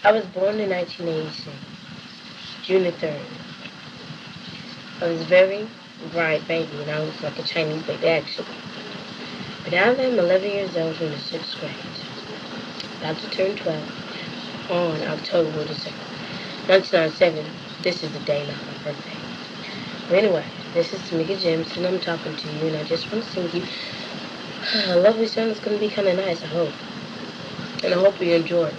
I was born in 1986, June the 3rd. I was a very bright baby, and I was like a Chinese baby, actually. But now that I'm 11 years old in the 6th grade, about to turn 12, on October the 2nd, 1997, this is the day, not my birthday. But anyway, this is Mika Jameson. I'm talking to you, and I just want to sing you a lovely song that's going to be kind of nice, I hope. And I hope you enjoy it.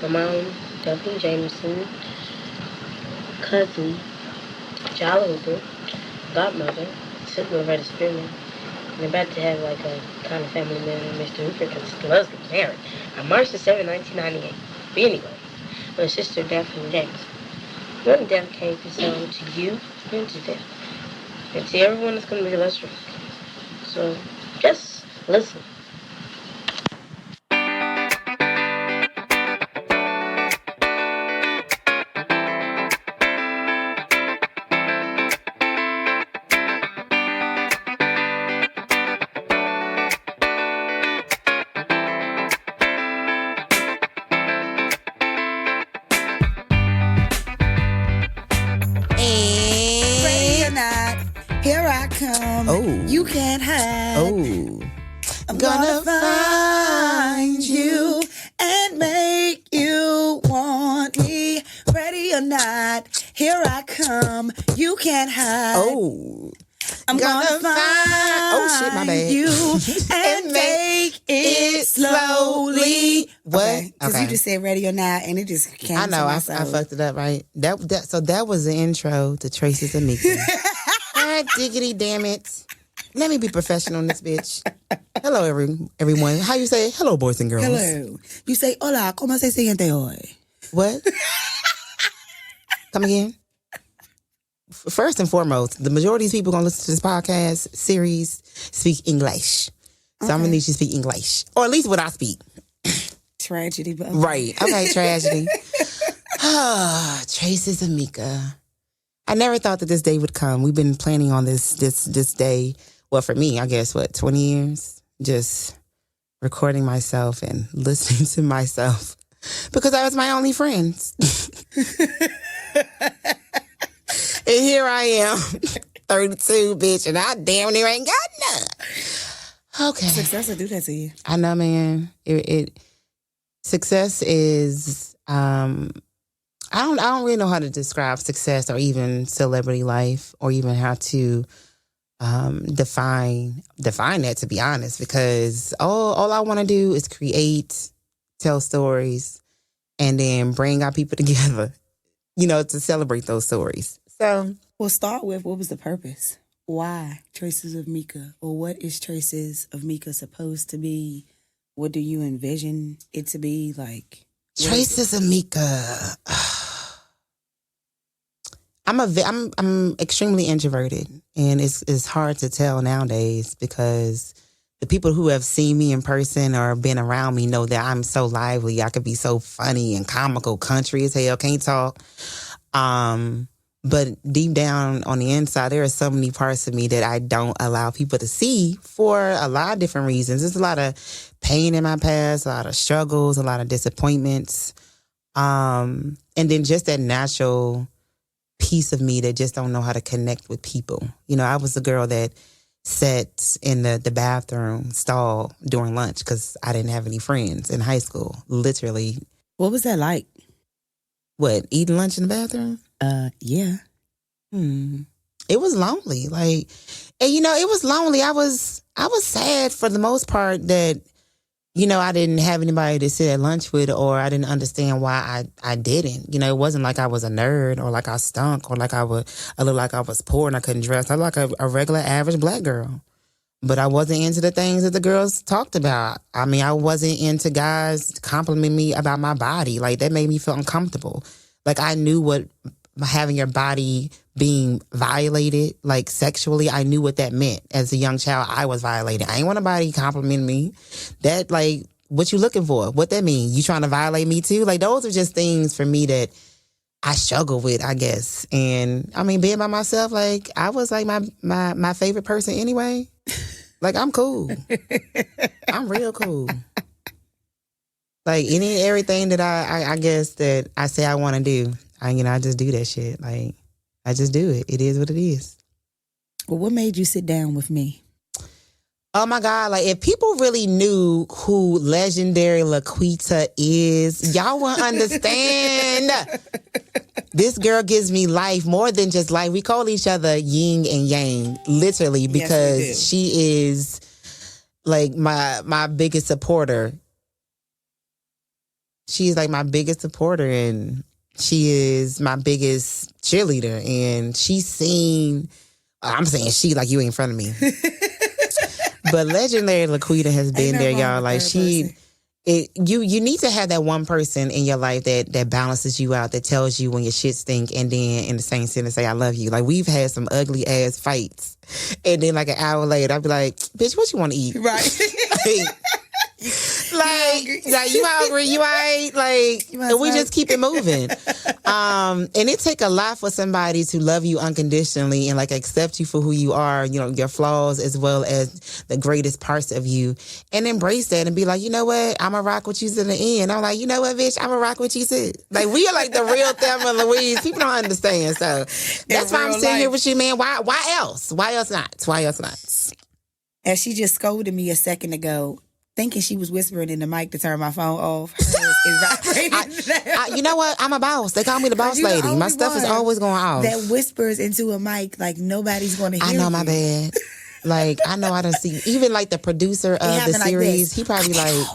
My mom, Duffy Jameson, cousin, child Hooper, godmother, sister of Red Spearman, and about to have like a kind of family man, Mr. Hooper, because his loves get married on March the 7th, 1998. But anyway, my sister Daphne Jameson. I want to dedicate this song to you and to them. And to everyone that's going to be listening. So, just listen. Ready or not, here I come. Oh. You can't hide. Oh. I'm gonna find you and make you want me. Ready or not, here I come. You can't hide. Oh. I'm gonna find Oh, shit, my bad. you and make it slowly. What? Because you just said ready or not, and it just came I know, to my I soul. fucked it up, right? So that was the intro to Traces of Mika. God diggity damn it. Let me be professional in this bitch. Hello, everyone. How you say hello, boys and girls? Hello. You say, hola, ¿cómo se siente hoy? What? Come again? First and foremost, the majority of people going to listen to this podcast series speak English. So I'm going to need you to speak English. Or at least what I speak. Tragedy, but Right. Okay, tragedy. Traces of Mika. I never thought that this day would come. We've been planning on this day. Well, for me, I guess, 20 years? Just recording myself and listening to myself. Because I was my only friends. And here I am, 32, bitch, and I damn near ain't got none. Okay. Success will do that to you. I know, man. Success is I don't really know how to describe success or even celebrity life or even how to define that, to be honest, because all I want to do is create, tell stories, and then bring our people together, to celebrate those stories. So We'll start with, what was the purpose? Why Traces of Mika? Or what is Traces of Mika supposed to be? What do you envision it to be? Like, Traces of Mika. I'm extremely introverted, and it's hard to tell nowadays because the people who have seen me in person or been around me know that I'm so lively. I could be so funny and comical, country as hell, can't talk. But deep down on the inside, there are so many parts of me that I don't allow people to see for a lot of different reasons. There's a lot of pain in my past, a lot of struggles, a lot of disappointments. And then just that natural piece of me that just don't know how to connect with people. I was the girl that sat in the bathroom stall during lunch because I didn't have any friends in high school. Literally. What was that like? What, eating lunch in the bathroom? Yeah. It was lonely. It was lonely. I was sad for the most part that, I didn't have anybody to sit at lunch with, or I didn't understand why I didn't. It wasn't like I was a nerd or like I stunk or like I looked like I was poor and I couldn't dress. I was like a regular average black girl. But I wasn't into the things that the girls talked about. I mean, I wasn't into guys complimenting me about my body. Like, that made me feel uncomfortable. Like, I knew what having your body being violated, like sexually, I knew what that meant. As a young child, I was violated. I ain't want nobody complimenting me. That, like, what you looking for? What that mean? You trying to violate me too? Like, those are just things for me that I struggle with, I guess. And I mean, being by myself, like, I was like my favorite person anyway. Like, I'm cool. I'm real cool. Like everything that I guess that I say I want to do, I just do that shit. Like I just do it. It is what it is. Well, what made you sit down with me? Oh my God, like if people really knew who legendary Laquita is, y'all wouldn't understand. This girl gives me life, more than just life. We call each other yin and yang, literally, because she is like my biggest supporter. She's like my biggest supporter, and she is my biggest cheerleader. And she's seen, I'm saying she like you in front of me. But legendary Laquita has been there, y'all. Like you need to have that one person in your life that balances you out, that tells you when your shit stink, and then in the same sentence say I love you. Like we've had some ugly ass fights, and then like an hour later I'd be like, bitch, what you want to eat? Right. like you hungry? You ain't like, and we just keep it moving. And it take a lot for somebody to love you unconditionally and like accept you for who you are, your flaws as well as the greatest parts of you, and embrace that and be like, you know what, I'ma rock with you to the end. I'm like, you know what, bitch, I'ma rock with you too. Like we are like the real Thelma and Louise. People don't understand, so that's why I'm sitting here with you, man. Why else? Why else not? Why else not? As she just scolded me a second ago, thinking she was whispering in the mic to turn my phone off. Hers is vibrating. You know what? I'm a boss. They call me the boss lady. My stuff is always going off. That whispers into a mic like nobody's going to hear I know, you. my bad. Like, I know I don't see. Even like the producer of the series, he probably like,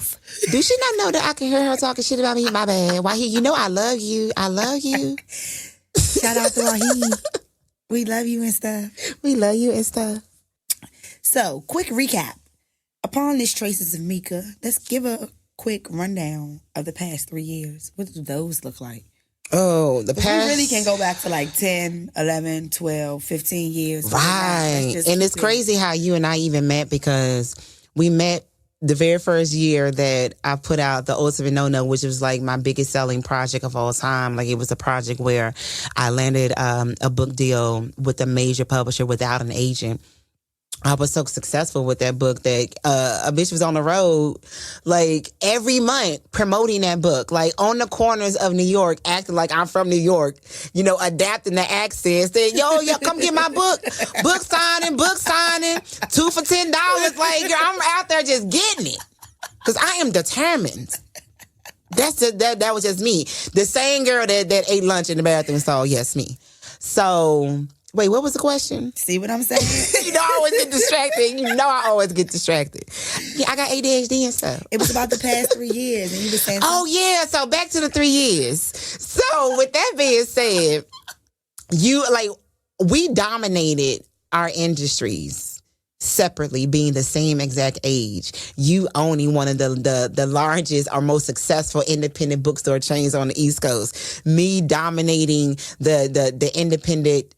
do she not know that I can hear her talking shit about me? My bad. Why I love you. I love you. Shout out to Wahid. We love you and stuff. We love you and stuff. So, quick recap. Upon this Traces of Mika, let's give a quick rundown of the past 3 years. What do those look like? Oh, the past. We really can go back to like 10, 11, 12, 15 years. Right. And it's crazy how you and I even met, because we met the very first year that I put out The Ultimate No-No, which was like my biggest selling project of all time. Like it was a project where I landed a book deal with a major publisher without an agent. I was so successful with that book that a bitch was on the road like every month promoting that book, like on the corners of New York, acting like I'm from New York, adapting the accents, saying, yo, come get my book. Book signing, 2 for $10. Like, I'm out there just getting it because I am determined. That was just me. The same girl that ate lunch in the bathroom stall. Yes, me. So... Wait, what was the question? See what I'm saying? I always get distracted. I always get distracted. Yeah, I got ADHD and stuff. It was about the past 3 years, and you were saying... Oh, yeah. So back to the 3 years. So with that being said, we dominated our industries separately, being the same exact age. You owning one of the largest or most successful independent bookstore chains on the East Coast. Me dominating the independent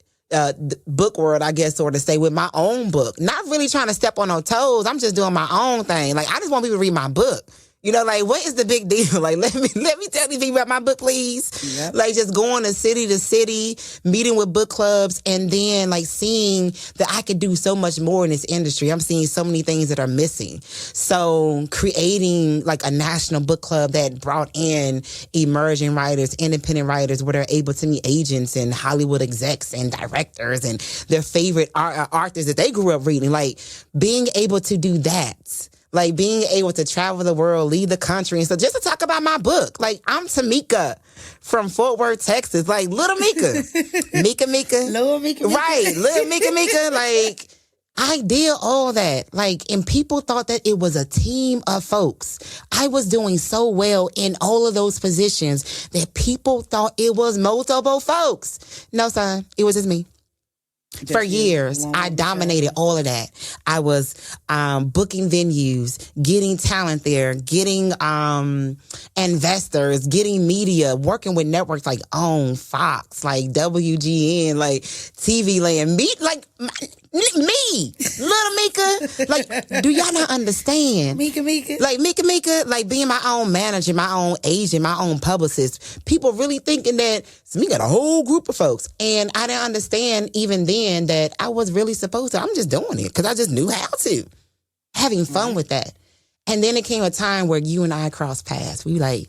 book world, I guess, or to say, with my own book. Not really trying to step on no toes. I'm just doing my own thing. Like, I just want people to read my book. Like, what is the big deal? Like, let me tell these people about my book, please. Yep. Like, just going to city, meeting with book clubs, and then, like, seeing that I could do so much more in this industry. I'm seeing so many things that are missing. So, creating, like, a national book club that brought in emerging writers, independent writers, where they're able to meet agents and Hollywood execs and directors and their favorite authors that they grew up reading. Like, being able to do that. Like, being able to travel the world, leave the country, and so just to talk about my book. Like, I'm Tamika from Fort Worth, Texas. Like, little Mika. Mika. Little Mika. Right, little Mika. Like, I did all that. Like, and people thought that it was a team of folks. I was doing so well in all of those positions that people thought it was multiple folks. No, son, it was just me. For years, I dominated all of that. I was booking venues, getting talent there, getting investors, getting media, working with networks like OWN, Fox, like WGN, like TV Land. Me, little Mika. Like, do y'all not understand? Mika. Like, Mika, like being my own manager, my own agent, my own publicist. People really thinking that me got a whole group of folks. And I didn't understand even then that I was really supposed to. I'm just doing it because I just knew how to. Having fun with that. And then it came a time where you and I crossed paths. We like,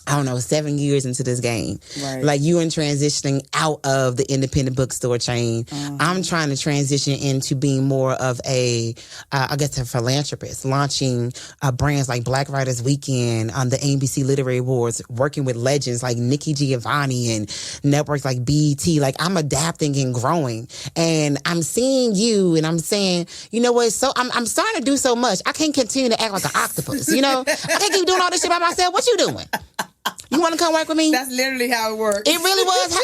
I don't know, 7 years into this game. Right. Like you and transitioning out of the independent bookstore chain. I'm trying to transition into being more of a philanthropist, launching brands like Black Writers Weekend, the ABC Literary Awards, working with legends like Nikki Giovanni and networks like BET. Like I'm adapting and growing. And I'm seeing you and I'm saying, you know what? So I'm starting to do so much. I can't continue to act like an octopus. You know, I can't keep doing all this shit by myself. What you doing? You want to come work with me? That's literally how it works. It really was.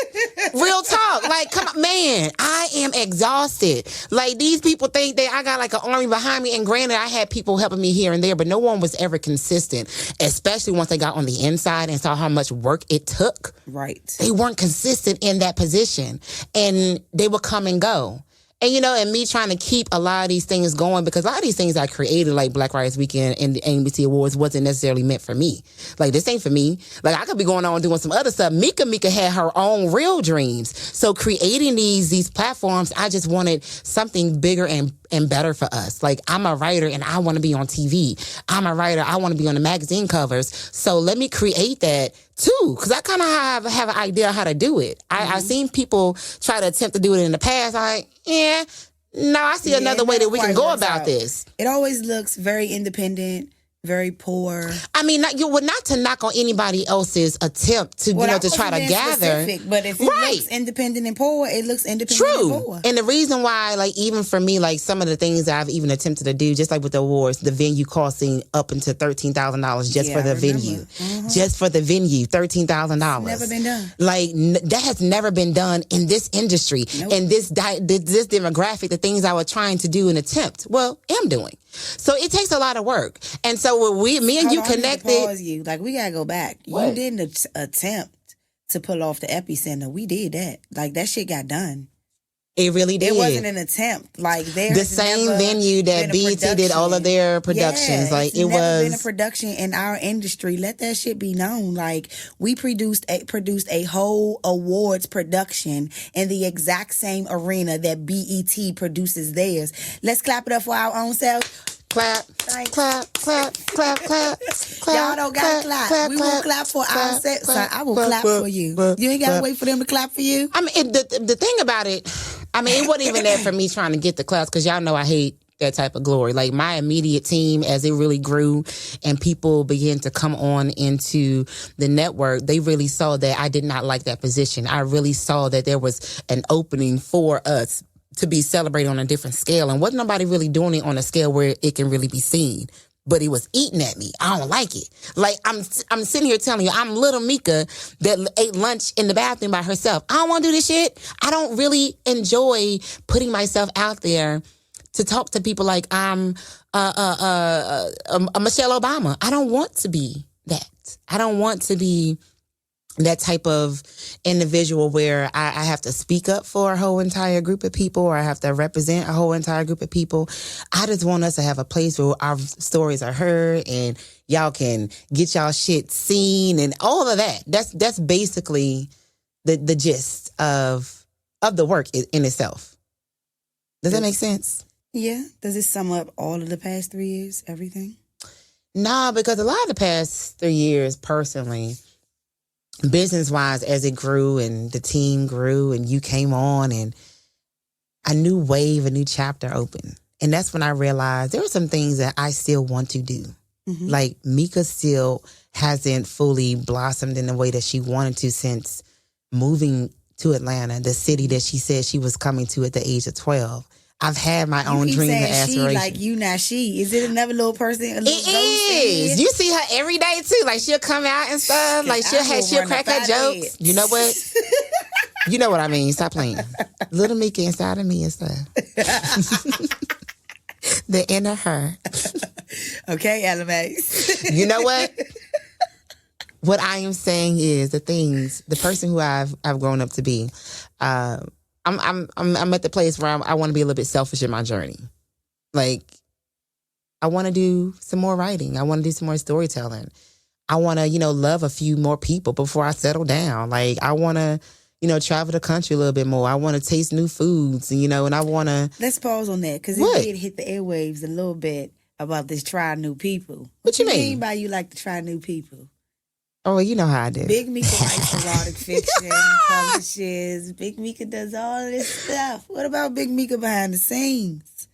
Real talk. Like, come on, man, I am exhausted. Like, these people think that I got like an army behind me. And granted, I had people helping me here and there, but no one was ever consistent, especially once they got on the inside and saw how much work it took. Right. They weren't consistent in that position. And they would come and go. And, you know, and me trying to keep a lot of these things going, because a lot of these things I created, like Black Writers Weekend and the ABC Awards, wasn't necessarily meant for me. Like, this ain't for me. Like, I could be going on doing some other stuff. Mika had her own real dreams. So creating these platforms, I just wanted something bigger and better for us. Like, I'm a writer and I want to be on TV. I'm a writer. I want to be on the magazine covers. So let me create that too, because I kind of have an idea how to do it. I've seen people try to attempt to do it in the past. I see another way that we can go about this. It always looks very independent, very poor. I mean, not to knock on anybody else's attempt to to try to gather. Specific, but if it looks independent and poor, it looks independent and poor. And the reason why, like, even for me, like some of the things that I've even attempted to do, just like with the awards, the venue costing up into $13,000 just for the venue, just for the venue, $13,000. Never been done. Like that has never been done in this industry and this demographic. The things I was trying to do and attempt, am doing. So it takes a lot of work. And so me and you connected. Pause you. Like, we gotta go back. What? You didn't attempt to pull off the epicenter. We did that. Like, that shit got done. It really did. It wasn't an attempt. Like, the same venue that BET did all of their productions. Like, it was been a production in our industry. Let that shit be known. Like, we produced a whole awards production in the exact same arena that BET produces theirs. Let's clap it up for our own selves. Clap, clap, clap, clap, clap. Y'all don't gotta clap. We will clap for ourselves. I will clap for you. You ain't gotta wait for them to clap for you. I mean, the thing about it, I mean, it wasn't even that for me trying to get the claps, because y'all know I hate that type of glory. Like, my immediate team, as it really grew and people began to come on into the network, they really saw that I did not like that position. I really saw that there was an opening for us to be celebrated on a different scale. And wasn't nobody really doing it on a scale where it can really be seen. But it was eating at me. I don't like it. Like, I'm sitting here telling you, I'm little Mika that ate lunch in the bathroom by herself. I don't want to do this shit. I don't really enjoy putting myself out there to talk to people like I'm a Michelle Obama. I don't want to be that. I don't want to be that type of individual where I have to speak up for a whole entire group of people, or I have to represent a whole entire group of people. I just want us to have a place where our stories are heard and y'all can get y'all shit seen and all of that. That's basically the gist of the work in itself. Does that make sense? Yeah. Does it sum up all of the past 3 years, everything? Nah, because a lot of the past 3 years, personally, business-wise, as it grew and the team grew and you came on and a new wave, a new chapter opened. And that's when I realized there were some things that I still want to do. Mm-hmm. Like, Mika still hasn't fully blossomed in the way that she wanted to since moving to Atlanta, the city that she said she was coming to at the age of 12. I've had my own dreams and aspirations. Like, you not she. Is it another little person? It is. You see her every day too. Like, she'll come out and stuff. Like, she'll crack her jokes. You know what? You know what I mean. Stop playing. Little Mika inside of me and stuff. The inner her. Okay, LMA. You know what? What I am saying is the person who I've grown up to be. I'm at the place where I want to be a little bit selfish in my journey. Like, I want to do some more writing. I want to do some more storytelling. I want to, love a few more people before I settle down. Like, I want to, travel the country a little bit more. I want to taste new foods, and I want to... Let's pause on that, because it did hit the airwaves a little bit about this try new people. What you mean by you like to try new people? Oh, well, you know how I do. Big Mika writes erotic fiction, publishes. Big Mika does all this stuff. What about Big Mika behind the scenes?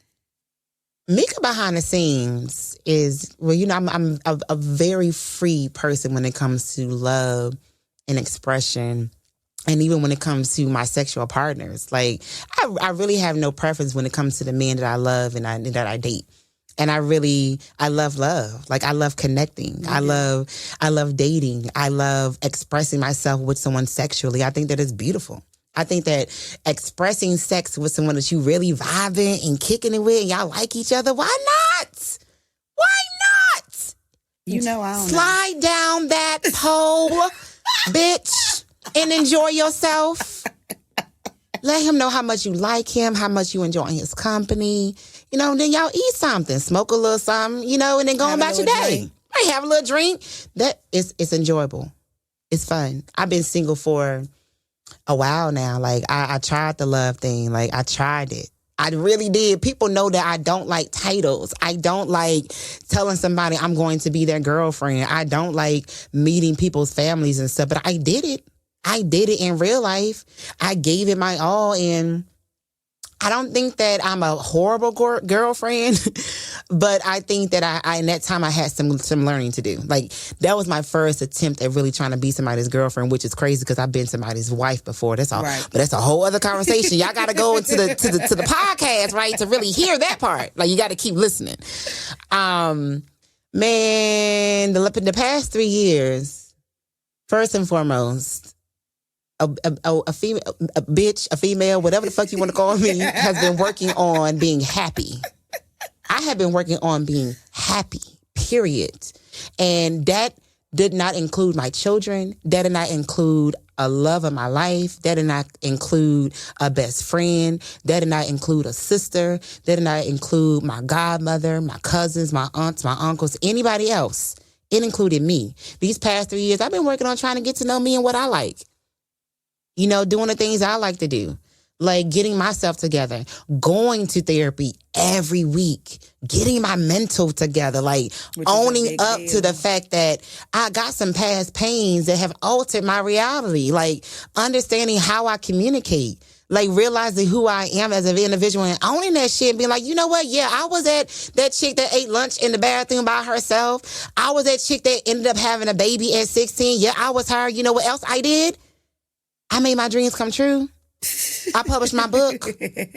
Mika behind the scenes is, well, you know, I'm a very free person when it comes to love and expression. And even when it comes to my sexual partners, like I really have no preference when it comes to the men that I love and that I date. And I love love. Like, I love connecting. Mm-hmm. I love dating. I love expressing myself with someone sexually. I think that is beautiful. I think that expressing sex with someone that you really vibing and kicking it with and y'all like each other, why not? Why not? You know, I don't Slide down that pole, bitch, and enjoy yourself. Let him know how much you like him, how much you enjoy his company. You know, then y'all eat something, smoke a little something, you know, and then go about your day. Right, have a little drink. It's enjoyable. It's fun. I've been single for a while now. Like, I tried the love thing. Like, I tried it. I really did. People know that I don't like titles. I don't like telling somebody I'm going to be their girlfriend. I don't like meeting people's families and stuff. But I did it. I did it in real life. I gave it my all, and I don't think that I'm a horrible girlfriend, but I think that I in that time I had some learning to do. Like, that was my first attempt at really trying to be somebody's girlfriend, which is crazy because I've been somebody's wife before. That's all, right. But that's a whole other conversation. Y'all got to go to the podcast, right, to really hear that part. Like, you got to keep listening. Man, the past 3 years, first and foremost, a female, whatever the fuck you want to call me, has been working on being happy. I have been working on being happy, period. And that did not include my children. That did not include a love of my life. That did not include a best friend. That did not include a sister. That did not include my godmother, my cousins, my aunts, my uncles, anybody else. It included me. These past 3 years, I've been working on trying to get to know me and what I like. You know, doing the things I like to do, like getting myself together, going to therapy every week, getting my mental together, like owning up to the fact that I got some past pains that have altered my reality, like understanding how I communicate, like realizing who I am as an individual and owning that shit and being like, you know what? Yeah, I was that chick that ate lunch in the bathroom by herself. I was that chick that ended up having a baby at 16. Yeah, I was her. You know what else I did? I made my dreams come true. I published my book.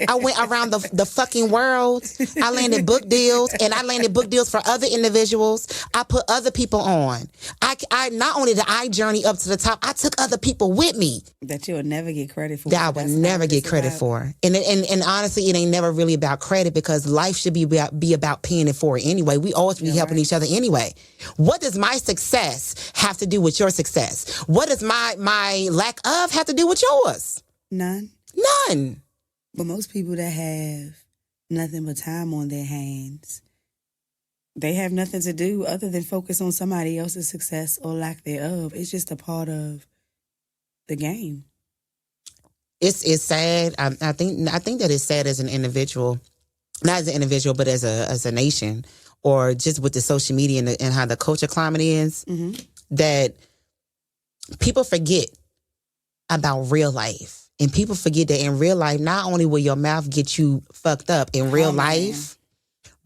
I went around the fucking world. I landed book deals, and I landed book deals for other individuals. I put other people on. I not only did I journey up to the top, I took other people with me. That you'll never get credit for. That I would never get credit for. And honestly, it ain't never really about credit because life should be about paying it forward anyway. We always be helping each other anyway. What does my success have to do with your success? What does my lack of have to do with yours? None. But most people that have nothing but time on their hands, they have nothing to do other than focus on somebody else's success or lack thereof. It's just a part of the game. It's sad. I think that it's sad as an individual, not as an individual, but as a nation, or just with the social media and how the culture climate is, that people forget about real life. And people forget that in real life, not only will your mouth get you fucked up in real life,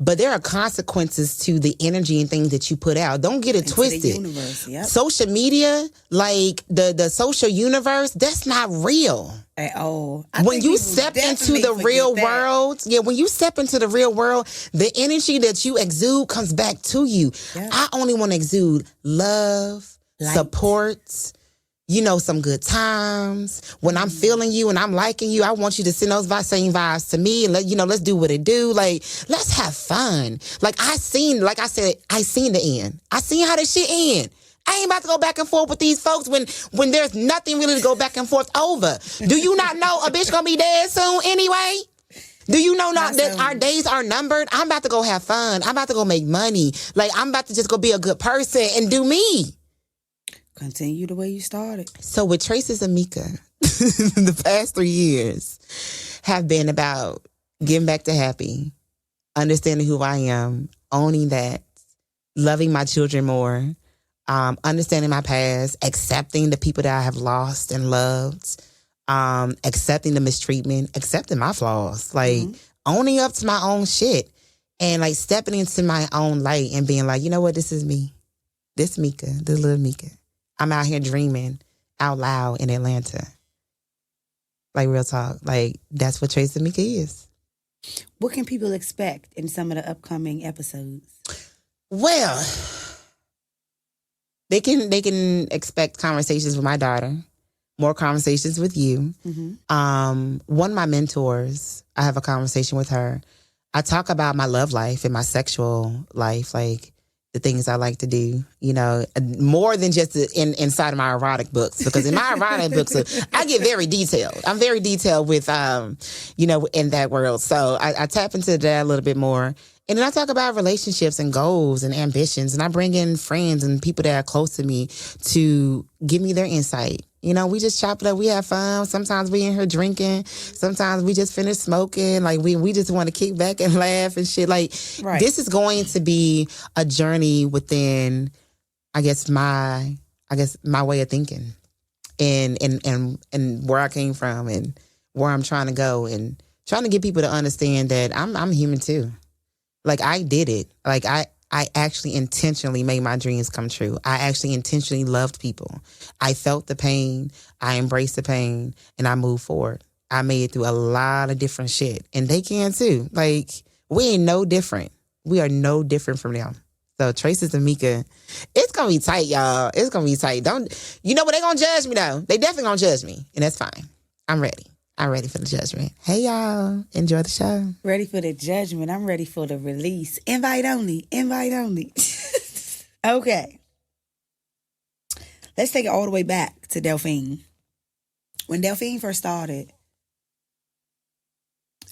but there are consequences to the energy and things that you put out. Don't get it twisted. The universe, social media, like the social universe, that's not real. At all. When you step into the real world, when you step into the real world, the energy that you exude comes back to you. Yeah. I only want to exude love, support, you know, some good times. When I'm feeling you and I'm liking you, I want you to send those same vibes to me and let's do what it do. Like, let's have fun. Like I seen the end. I seen how this shit end. I ain't about to go back and forth with these folks when there's nothing really to go back and forth over. Do you not know a bitch gonna be dead soon anyway? Do you know not that our days are numbered? I'm about to go have fun. I'm about to go make money. Like, I'm about to just go be a good person and do me. Continue the way you started. So with Traces of Mika, the past 3 years have been about getting back to happy, understanding who I am, owning that, loving my children more, understanding my past, accepting the people that I have lost and loved, accepting the mistreatment, accepting my flaws, like owning up to my own shit and like stepping into my own light and being like, you know what, this is me. This Mika, this little Mika. I'm out here dreaming out loud in Atlanta. Like real talk. Like that's what Trace and Mika is. What can people expect in some of the upcoming episodes? Well, they can expect conversations with my daughter, more conversations with you. One of my mentors, I have a conversation with her. I talk about my love life and my sexual life, like the things I like to do, you know, more than just inside of my erotic books. Because in my erotic books, I get very detailed. I'm very detailed with, you know, in that world. So I tap into that a little bit more. And then I talk about relationships and goals and ambitions. And I bring in friends and people that are close to me to give me their insight. You know, we just chop it up. We have fun. Sometimes we in here drinking. Sometimes we just finish smoking. Like, we just want to kick back and laugh and shit. Like, This is going to be a journey within, I guess, my way of thinking and where I came from and where I'm trying to go and trying to get people to understand that I'm human too. Like, I did it. Like, I actually intentionally made my dreams come true. I actually intentionally loved people. I felt the pain. I embraced the pain, and I moved forward. I made it through a lot of different shit, and they can too. Like, we ain't no different. We are no different from them. So, Traces and Mika, it's gonna be tight, y'all. It's gonna be tight. You know what? They gonna judge me though. They definitely gonna judge me, and that's fine. I'm ready. I'm ready for the judgment. Hey, y'all. Enjoy the show. Ready for the judgment. I'm ready for the release. Invite only. Invite only. Okay. Let's take it all the way back to Delphine. When Delphine first started,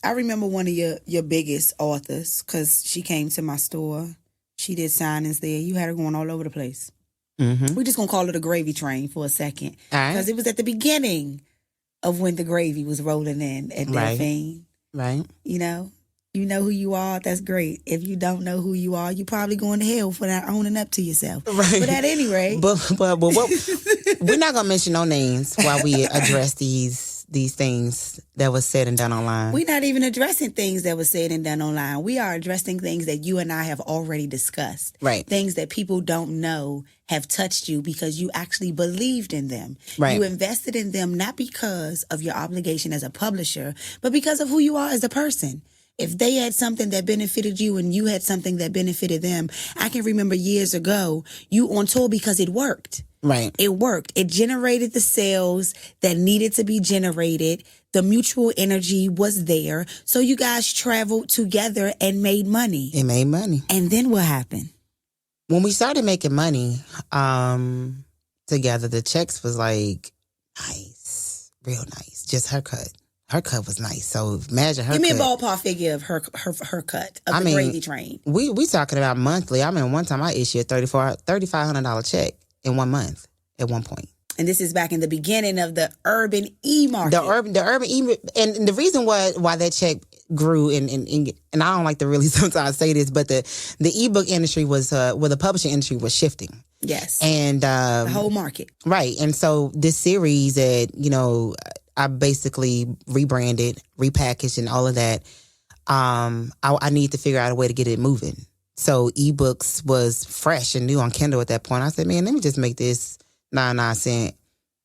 I remember one of your biggest authors because she came to my store. She did signings there. You had her going all over the place. Mm-hmm. We're just going to call it a gravy train for a second. All right. Because it was at the beginning of when the gravy was rolling in at Delphine. Right. You know who you are. That's great. If you don't know who you are, you're probably going to hell for not owning up to yourself. Right. But at any rate. But what, we're not going to mention no names while we address these things that was said and done online. We're not even addressing things that was said and done online. We are addressing things that you and I have already discussed. Right. Things that people don't know have touched you because you actually believed in them. Right. You invested in them not because of your obligation as a publisher, but because of who you are as a person. If they had something that benefited you and you had something that benefited them, I can remember years ago, you on tour because it worked. Right. It worked. It generated the sales that needed to be generated. The mutual energy was there. So you guys traveled together and made money. It made money. And then what happened? When we started making money together, the checks was like nice, real nice. Just her cut. Her cut was nice. So imagine her cut. Give me a ballpark figure of her cut of the gravy train. We talking about monthly. I mean, one time I issued a $3,500 check in 1 month at one point. And this is back in the beginning of the urban e-market. The urban e, and the reason why that check grew and I don't like to really sometimes say this, but the ebook industry was the publishing industry was shifting. Yes. And the whole market. Right. And so this series that, I basically rebranded, repackaged and all of that. I need to figure out a way to get it moving. So ebooks was fresh and new on Kindle at that point. I said, man, let me just make this 99 cents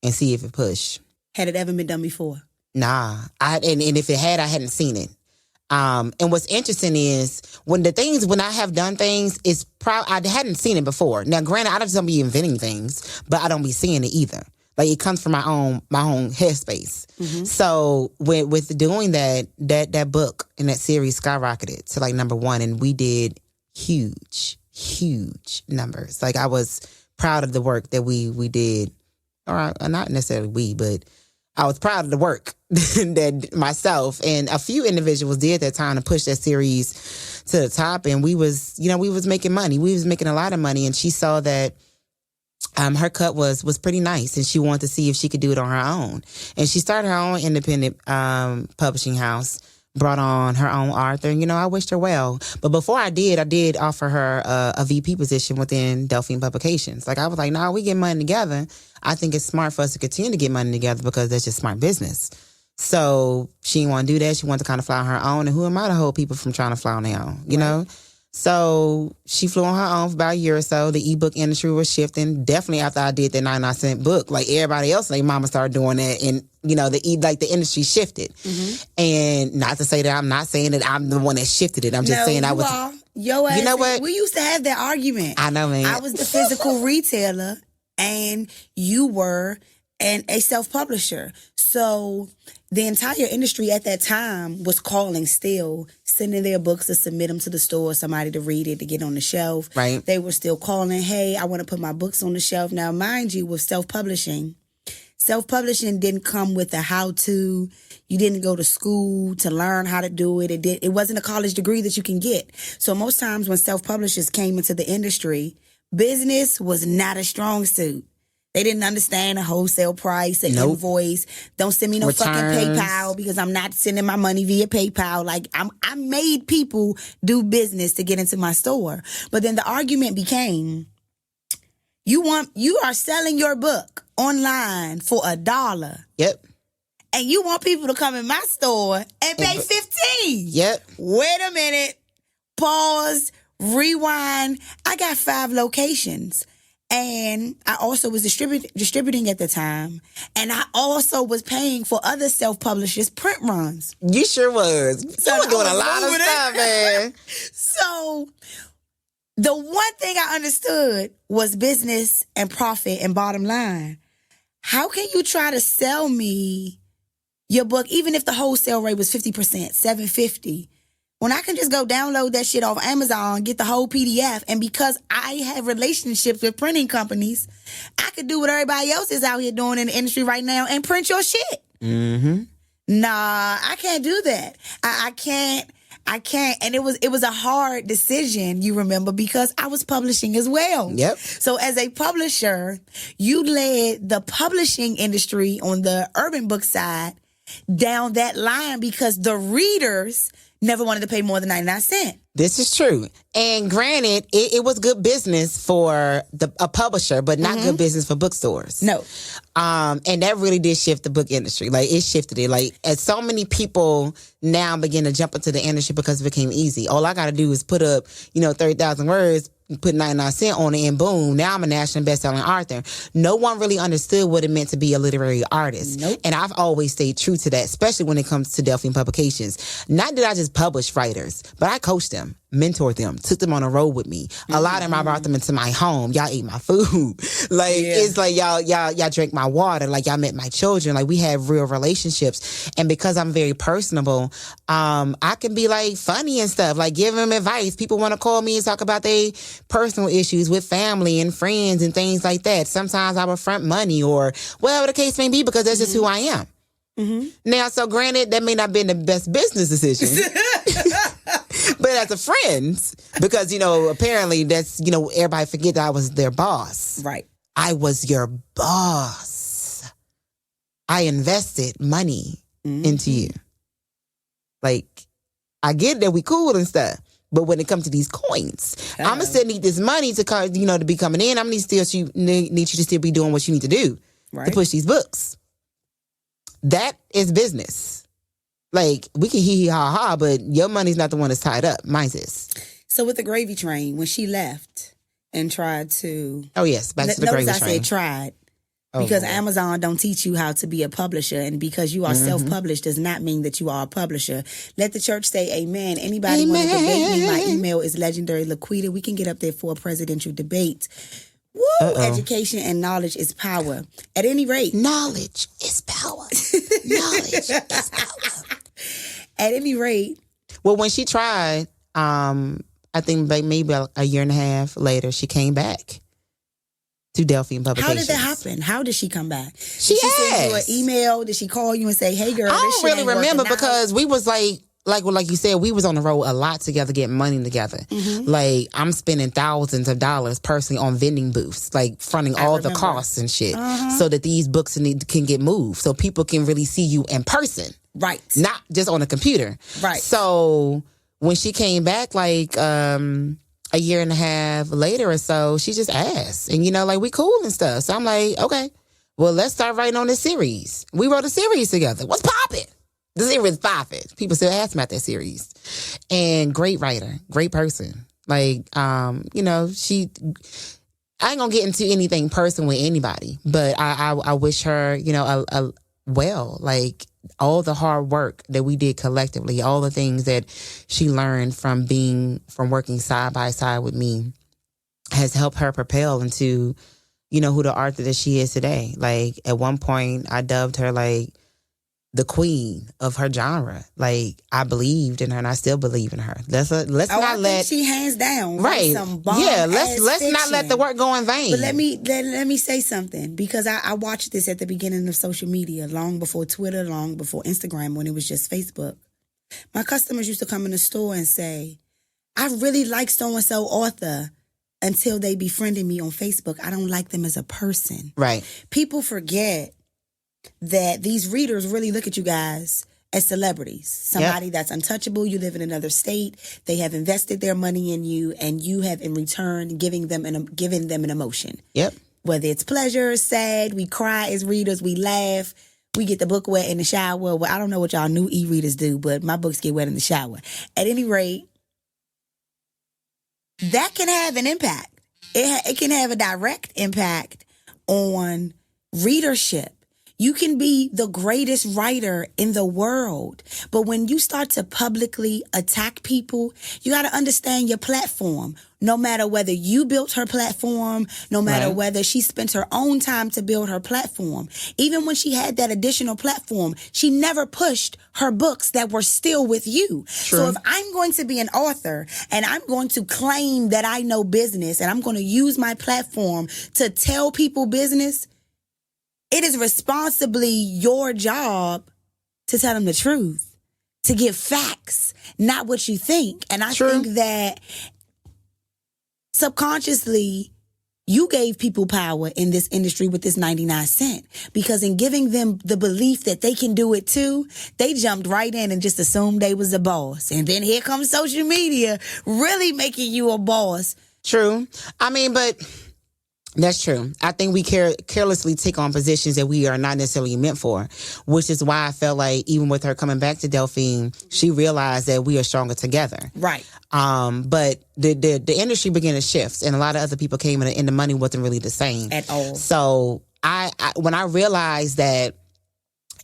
and see if it push. Had it ever been done before? Nah. And if it had, I hadn't seen it. And what's interesting is when I have done things, I hadn't seen it before. Now, granted, I don't be inventing things, but I don't be seeing it either. Like, it comes from my own headspace. Mm-hmm. So with doing that book and that series skyrocketed to like number 1, and we did huge numbers. Like, I was proud of the work that we did, or not necessarily we, but I was proud of the work that myself and a few individuals did that time to push that series to the top. And we was making money. We was making a lot of money, and she saw that her cut was pretty nice, and she wanted to see if she could do it on her own. And she started her own independent publishing house, brought on her own author. And, I wished her well. But before I did offer her a VP position within Delphine Publications. Like, I was like, nah, we get money together. I think it's smart for us to continue to get money together because that's just smart business. So she didn't want to do that. She wanted to kind of fly on her own. And who am I to hold people from trying to fly on their own, you know? So she flew on her own for about a year or so. The ebook industry was shifting. Definitely after I did that 99-cent book, like everybody else, like mama started doing that, and the industry shifted. And not to say that I'm not saying that I'm the one that shifted it. I'm just saying I was. Yo ass, you know what? We used to have that argument. I know, man. I was the physical retailer, and you were a self-publisher. So the entire industry at that time was calling still, sending their books to submit them to the store, somebody to read it, to get on the shelf. Right. They were still calling, hey, I want to put my books on the shelf. Now, mind you, with self-publishing didn't come with a how-to. You didn't go to school to learn how to do it. It wasn't a college degree that you can get. So most times when self-publishers came into the industry, business was not a strong suit. They didn't understand the wholesale price, an invoice. Don't send me no fucking PayPal because I'm not sending my money via PayPal. Like, I made people do business to get into my store. But then the argument became, you are selling your book online for $1. Yep. And you want people to come in my store and pay $15. Yep. Wait a minute. Pause. Rewind. I got 5 locations. And I also was distributing at the time. And I also was paying for other self-publishers' print runs. You sure was. So you were doing a lot of stuff, man. So the one thing I understood was business and profit and bottom line. How can you try to sell me your book, even if the wholesale rate was 50%, $7.50, when I can just go download that shit off Amazon, get the whole PDF, and because I have relationships with printing companies, I could do what everybody else is out here doing in the industry right now and print your shit. Mm-hmm. Nah, I can't do that. I can't. And it was a hard decision, you remember, because I was publishing as well. Yep. So as a publisher, you led the publishing industry on the urban book side down that line because the readers never wanted to pay more than 99¢. This is true. And granted, it was good business for a publisher, but not good business for bookstores. No. And that really did shift the book industry. Like, it shifted it. Like, as so many people now begin to jump into the industry because it became easy. All I got to do is put up, 30,000 words, put 99¢ on it, and boom, now I'm a national best-selling author. No one really understood what it meant to be a literary artist. Nope. And I've always stayed true to that, especially when it comes to Delphine Publications. Not that I just publish writers, but I coached them, mentored them, took them on a road with me. A lot of them, I brought them into my home. Y'all ate my food. It's like y'all drank my water. Like, y'all met my children. Like, we have real relationships. And because I'm very personable, I can be like funny and stuff, like give them advice. People want to call me and talk about their personal issues with family and friends and things like that. Sometimes I will front money or whatever the case may be because that's just who I am. Now, so granted, that may not have been the best business decision. But as a friend, because, apparently that's, everybody forget that I was their boss. Right. I was your boss. I invested money into you. Like, I get that we cool and stuff. But when it comes to these coins, I'm going to still need this money to, to be coming in. I'm going to need you to still be doing what you need to do to push these books. That is business. Like, we can hee ha ha, but your money's not the one that's tied up. Mine's is. So with the Gravy Train, when she left and tried to... Oh, yes. Back to the Gravy Train. Notice I said tried. Because Amazon don't teach you how to be a publisher. And because you are self-published does not mean that you are a publisher. Let the church say amen. Anybody want to debate me? My email is legendarylaquita. We can get up there for a presidential debate. Woo! Education and knowledge is power. At any rate. Knowledge is power. Knowledge is power. At any rate. Well, when she tried, I think maybe a year and a half later, she came back to Delphine Publications. How did that happen? How did she come back? Did she send you an email? Did she call you and say, hey, girl, I don't really remember because we was like like you said, we was on the road a lot together, getting money together. Like, I'm spending thousands of dollars personally on vending booths, like fronting all the costs and shit, so that these books can get moved, so people can really see you in person, right? Not just on a computer, right? So when she came back, like a year and a half later or so, she just asked, and like, we cool and stuff. So I'm like, okay, well, let's start writing on this series. We wrote a series together. What's poppin'? The series popping. People still ask me about that series. And great writer, great person. Like, she, I ain't gonna get into anything personal with anybody, but I wish her, well, like, all the hard work that we did collectively, all the things that she learned from working side by side with me has helped her propel into, who the author that she is today. Like, at one point I dubbed her like the queen of her genre. Like, I believed in her, and I still believe in her. Let's not let she hands down right. Some let's not let the work go in vain. But let me say something, because I watched this at the beginning of social media, long before Twitter, long before Instagram, when it was just Facebook. My customers used to come in the store and say, "I really like so and so author," until they befriended me on Facebook. I don't like them as a person. Right. People forget that these readers really look at you guys as celebrities. Somebody that's untouchable. You live in another state. They have invested their money in you, and you have in return given them an emotion. Yep. Whether it's pleasure, sad, we cry as readers, we laugh, we get the book wet in the shower. Well, I don't know what y'all new e-readers do, but my books get wet in the shower. At any rate, that can have an impact. It can have a direct impact on readership. You can be the greatest writer in the world, but when you start to publicly attack people, you got to understand your platform. No matter whether you built her platform, no matter whether she spent her own time to build her platform, even when she had that additional platform, she never pushed her books that were still with you. True. So if I'm going to be an author and I'm going to claim that I know business and I'm going to use my platform to tell people business, it is responsibly your job to tell them the truth, to give facts, not what you think. And I think that subconsciously, you gave people power in this industry with this 99 cent, because in giving them the belief that they can do it too, they jumped right in and just assumed they was the boss. And then here comes social media really making you a boss. True. I mean, but that's true. I think we carelessly take on positions that we are not necessarily meant for, which is why I felt like even with her coming back to Delphine, she realized that we are stronger together. Right. But the industry began to shift, and a lot of other people came in, and the money wasn't really the same at all. So I when I realized that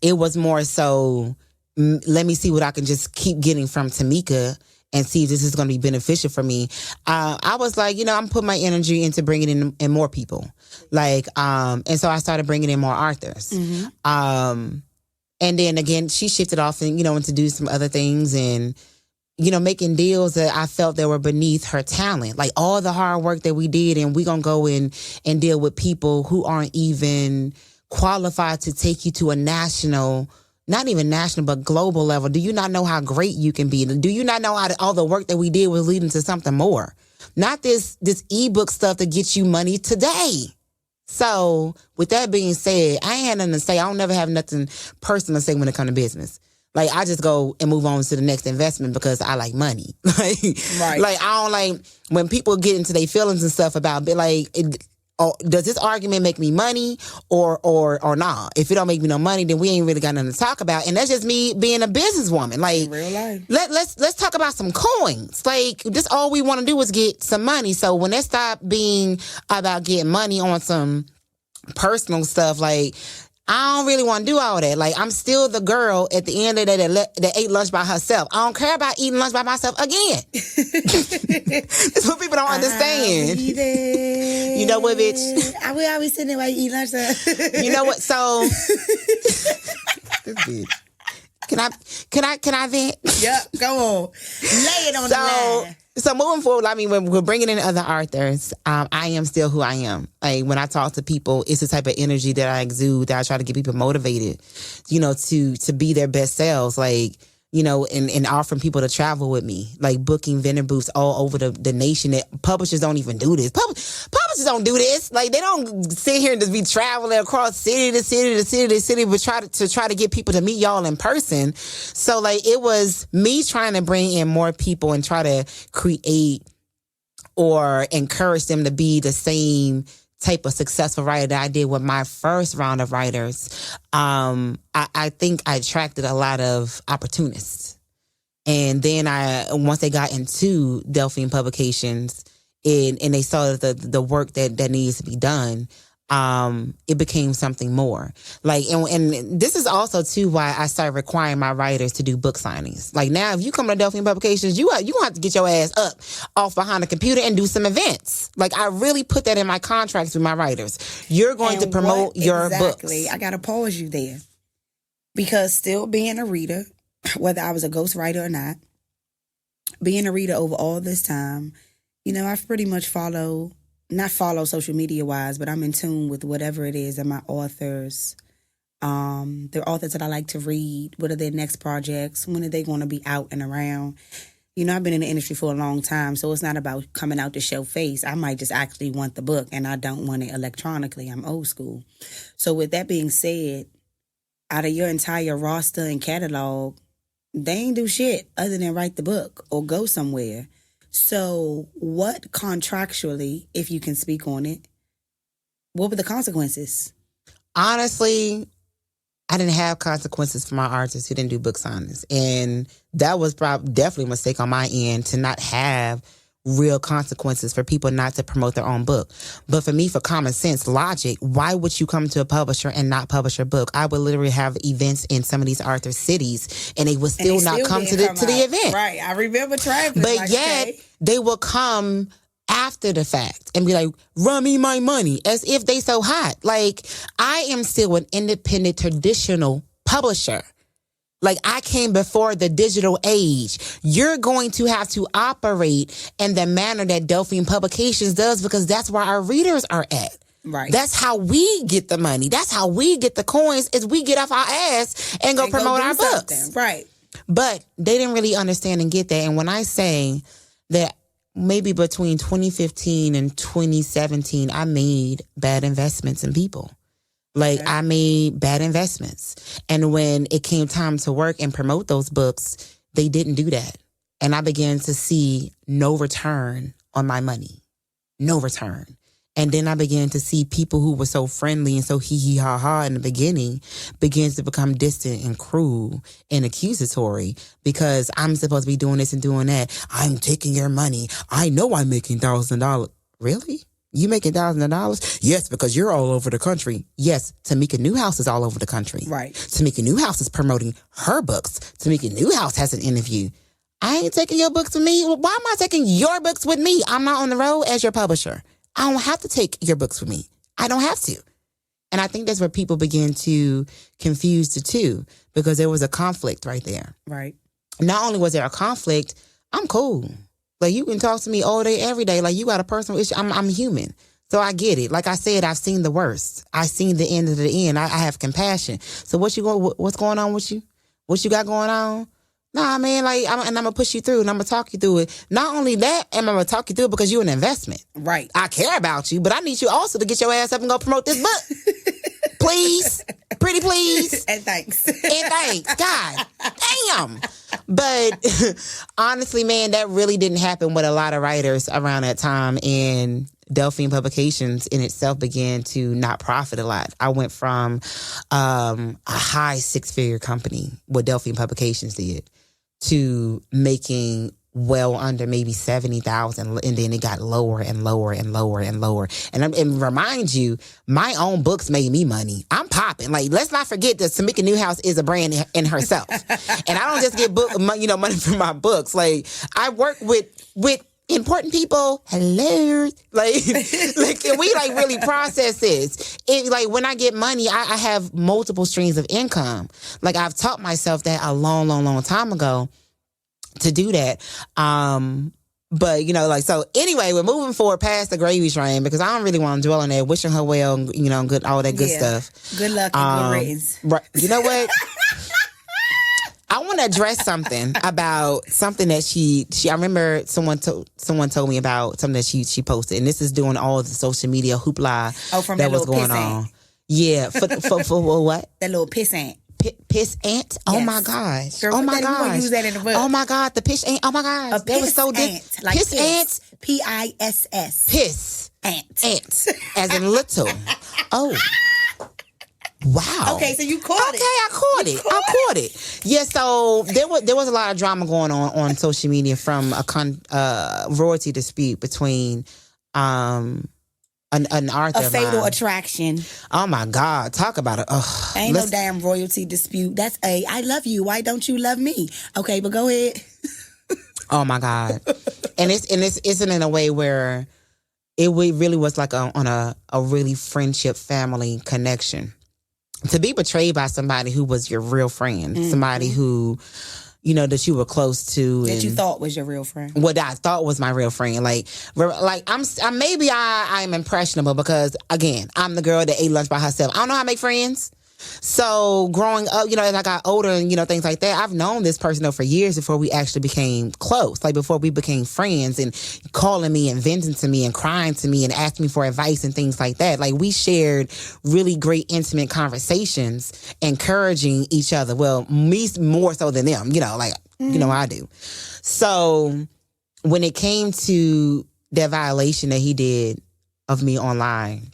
it was more so, let me see what I can just keep getting from Tamika and see if this is going to be beneficial for me. I was like, I'm putting my energy into bringing in more people. Like, and so I started bringing in more authors. And then again, she shifted off and, into do some other things and, making deals that I felt that were beneath her talent. Like all the hard work that we did, and we going to go in and deal with people who aren't even qualified to take you to a national, not even national, but global level. Do you not know how great you can be? Do you not know how all the work that we did was leading to something more? Not this ebook stuff that gets you money today. So with that being said, I ain't had nothing to say. I don't never have nothing personal to say when it comes to business. Like, I just go and move on to the next investment because I like money. Like, I don't like when people get into their feelings and stuff about, does this argument make me money or nah? If it don't make me no money, then we ain't really got nothing to talk about. And that's just me being a businesswoman. Like, in real life. Let's talk about some coins. Like, this all we want to do is get some money. So when it stop being about getting money on some personal stuff, like, I don't really want to do all that. Like, I'm still the girl at the end of the day that ate lunch by herself. I don't care about eating lunch by myself again. That's what people don't understand. You know what, bitch? I will always sitting there while you eat lunch. You know what? So, this bitch. Can I vent? Yep, go on. Lay it on the line. So moving forward, I mean, when we're bringing in other authors, I am still who I am. Like, when I talk to people, it's the type of energy that I exude, that I try to get people motivated, to be their best selves. Like, and offering people to travel with me, like booking vendor booths all over the nation. That publishers don't even do this. Publishers don't do this. Like, they don't sit here and just be traveling across city to city to city to city, but try to get people to meet y'all in person. So, like, it was me trying to bring in more people and try to create or encourage them to be the same type of successful writer that I did with my first round of writers. I think I attracted a lot of opportunists. And then once they got into Delphine Publications and they saw the work that needs to be done, it became something more. Like, and this is also too why I started requiring my writers to do book signings. Like, now, if you come to Delphine Publications, you gonna have to get your ass up off behind the computer and do some events. Like, I really put that in my contracts with my writers. You're going to promote your books. Exactly. I gotta pause you there, because still being a reader, whether I was a ghostwriter or not, being a reader over all this time, I've pretty much not follow social media wise, but I'm in tune with whatever it is that my authors, the authors that I like to read. What are their next projects? When are they going to be out and around? I've been in the industry for a long time, so it's not about coming out to show face. I might just actually want the book, and I don't want it electronically. I'm old school. So with that being said, out of your entire roster and catalog, they ain't do shit other than write the book or go somewhere. So what contractually, if you can speak on it, what were the consequences? Honestly, I didn't have consequences for my artists who didn't do book signings. And that was definitely a mistake on my end, to not have real consequences for people not to promote their own book. But for me, for common sense logic, why would you come to a publisher and not publish your book? I would literally have events in some of these author cities, and they would still not come to the event. Right. I remember trying. But yet, they will come after the fact and be like, run me my money, as if they so hot. Like, I am still an independent, traditional publisher. Like, I came before the digital age. You're going to have to operate in the manner that Delphine Publications does, because that's where our readers are at. Right. That's how we get the money. That's how we get the coins, is we get off our ass and go promote our books. Right. But they didn't really understand and get that. And when I say that maybe between 2015 and 2017, I made bad investments in people. Like, I made bad investments. And when it came time to work and promote those books, they didn't do that. And I began to see no return on my money. No return. And then I began to see people who were so friendly and so hee-hee-ha-ha in the beginning begin to become distant and cruel and accusatory, because I'm supposed to be doing this and doing that. I'm taking your money. I know I'm making $1,000. Really? You making $1,000? Yes, because you're all over the country. Yes, Tamika Newhouse is all over the country. Right. Tamika Newhouse is promoting her books. Tamika Newhouse has an interview. I ain't taking your books with me. Why am I taking your books with me? I'm not on the road as your publisher. I don't have to take your books with me. I don't have to. And I think that's where people begin to confuse the two, because there was a conflict right there. Right. Not only was there a conflict, I'm cool. Like, you can talk to me all day, every day. Like, you got a personal issue. I'm human. So I get it. Like I said, I've seen the worst. I've seen the end of the end. I have compassion. So what's going on with you? What you got going on? Nah, man, I'm going to push you through, and I'm going to talk you through it. Not only that, I'm going to talk you through it because you're an investment. Right. I care about you, but I need you also to get your ass up and go promote this book. Please. Pretty please. And thanks. God damn. But honestly, man, that really didn't happen with a lot of writers around that time. And Delphine Publications in itself began to not profit a lot. I went from a high 6-figure company, what Delphine Publications did, to making well under maybe 70,000, and then it got lower and lower and lower and lower. And remind you, my own books made me money. I'm popping. Like, let's not forget that Tamika Newhouse is a brand in herself, and I don't just get money from my books. Like, I work with important people. Hello, like we really process this. When I get money, I have multiple streams of income. Like, I've taught myself that a long time ago to do that. But so anyway, we're moving forward past the gravy train, because I don't really want to dwell on that. Wishing her well, good, all that good stuff. Good luck and good riddance. Right. You know what? I want want to address something about something that she. I remember someone told me about something that she posted, and this is doing all the social media hoopla that was going on. Yeah, for what? That little piss ant. Piss ant? Yes. Oh my gosh! Girl, oh my gosh! We're gonna use that in the book. Oh my god! The piss ant! Oh my gosh! That was so ant. Like piss ants. PISS. Piss ant. Ant. As in little. Oh. Wow. Okay, so you caught it. Okay, I caught it. Yeah, so there was a lot of drama going on social media from a royalty dispute between an author. A fatal attraction. Oh my God! Talk about it. Ugh. Ain't no damn royalty dispute. That's I love you. Why don't you love me? Okay, but go ahead. Oh my God! and it's isn't in a way where it really was like on a really friendship family connection. To be betrayed by somebody who was your real friend, somebody who, that you were close to, that you thought was your real friend, what I thought was my real friend. Like I'm impressionable because again, I'm the girl that ate lunch by herself. I don't know how to make friends. So growing up, as I got older and, things like that, I've known this person though for years before we actually became close. Like before we became friends and calling me and venting to me and crying to me and asking me for advice and things like that. Like we shared really great intimate conversations, encouraging each other. Well, me more so than them, I do. So when it came to that violation that he did of me online,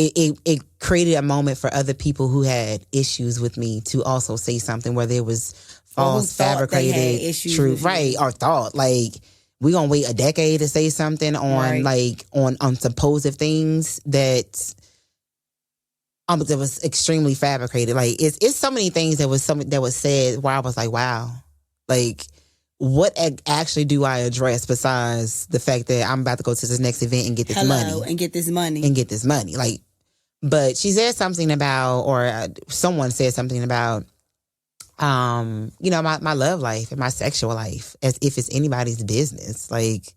it created a moment for other people who had issues with me to also say something, whether it was false, fabricated, truth, right, or thought. Like, we're going to wait a decade to say something on, on supposed things that was extremely fabricated. Like, it's so many things that was said where I was like, wow, like, what actually do I address besides the fact that I'm about to go to this next event and get this money? And get this money. And get this money. Like, but she said something about, or someone said something about, my love life and my sexual life as if it's anybody's business. Like,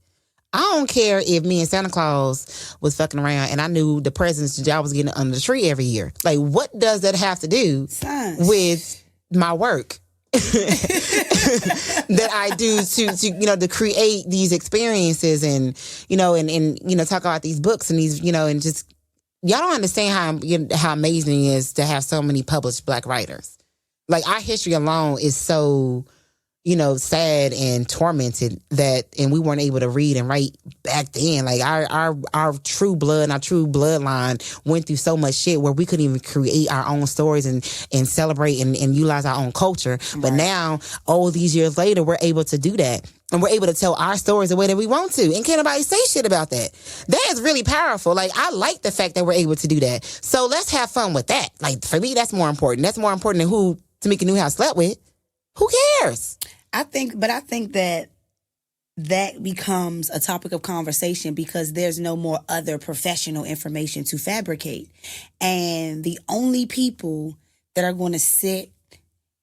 I don't care if me and Santa Claus was fucking around and I knew the presents that y'all was getting under the tree every year. Like, what does that have to do with my work? that I do to create these experiences and talk about these books and these and just y'all don't understand how amazing it is to have so many published Black writers. Like, our history alone is so sad and tormented and we weren't able to read and write back then. Like, our true blood and our true bloodline went through so much shit where we couldn't even create our own stories and celebrate and utilize our own culture. Right. But now, all these years later, we're able to do that. And we're able to tell our stories the way that we want to. And can't nobody say shit about that. That is really powerful. Like, I like the fact that we're able to do that. So let's have fun with that. Like, for me, that's more important. That's more important than who Tamika knew how to slept with. Who cares? I think that becomes a topic of conversation because there's no more other professional information to fabricate. And the only people that are going to sit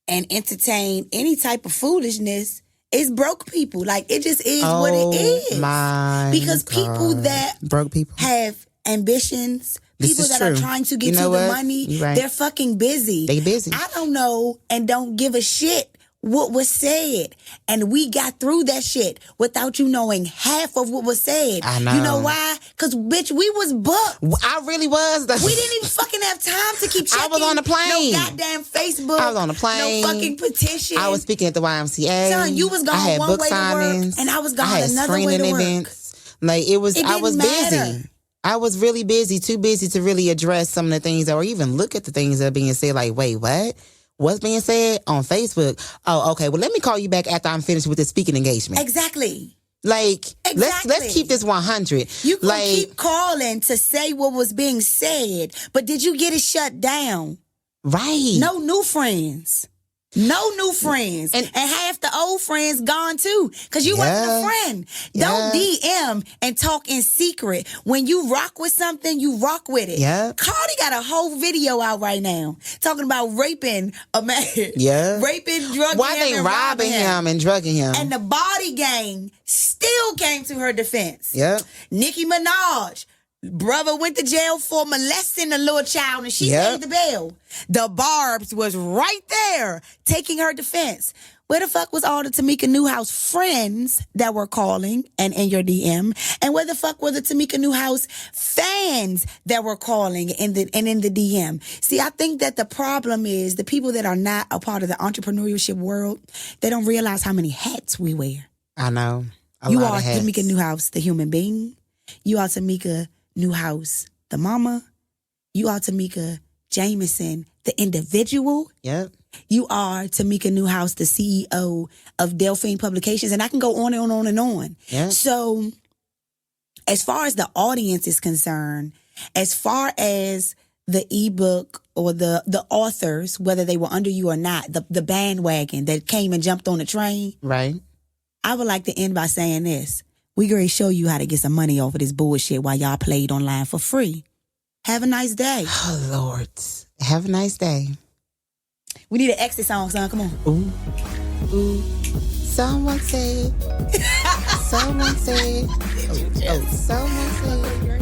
and entertain any type of foolishness is broke people. Like, it just is what it is. Because people that broke people have ambitions, people that are trying to get to the money, they're fucking busy. They busy. I don't know and don't give a shit what was said. And we got through that shit without you knowing half of what was said. I know. You know why? Because, bitch, we was booked. I really was. We didn't even fucking have time to keep checking. I was on the plane. No goddamn Facebook. I was on the plane. No fucking petition. I was speaking at the YMCA. Son, you was gone one way to work, and I was gone another way to work. Events. Like, I was busy. I was really busy, too busy to really address some of the things or even look at the things that are being said. Like, wait, what? What's being said on Facebook? Oh, okay. Well, let me call you back after I'm finished with this speaking engagement. Exactly. Like, let's keep this 100. You can keep calling to say what was being said, but did you get it shut down? Right. No new friends. No new friends. And half the old friends gone too. Because you wasn't a friend. Don't DM and talk in secret. When you rock with something, you rock with it. Yeah. Cardi got a whole video out right now talking about raping a man. Yeah. Raping, drugging him. Why they robbing him and drugging him? And the body gang still came to her defense. Yeah. Nicki Minaj Brother went to jail for molesting a little child and she paid the bail. The Barbs was right there taking her defense. Where the fuck was all the Tamika Newhouse friends that were calling and in your DM? And where the fuck were the Tamika Newhouse fans that were calling in the DM? See, I think that the problem is the people that are not a part of the entrepreneurship world, they don't realize how many hats we wear. I know. You are Tamika Newhouse, the human being. You are Tamika Newhouse, the mama. You are Tamika Jameson, the individual. Yep. You are Tamika Newhouse, the CEO of Delphine Publications, and I can go on and on and on. Yeah. So, as far as the audience is concerned, as far as the ebook or the authors, whether they were under you or not, the bandwagon that came and jumped on the train, right? I would like to end by saying this: we going to show you how to get some money off of this bullshit while y'all played online for free. Have a nice day. Oh Lord, have a nice day. We need an exit song, son. Come on. Ooh, ooh. Someone said. Someone said. Oh, someone said.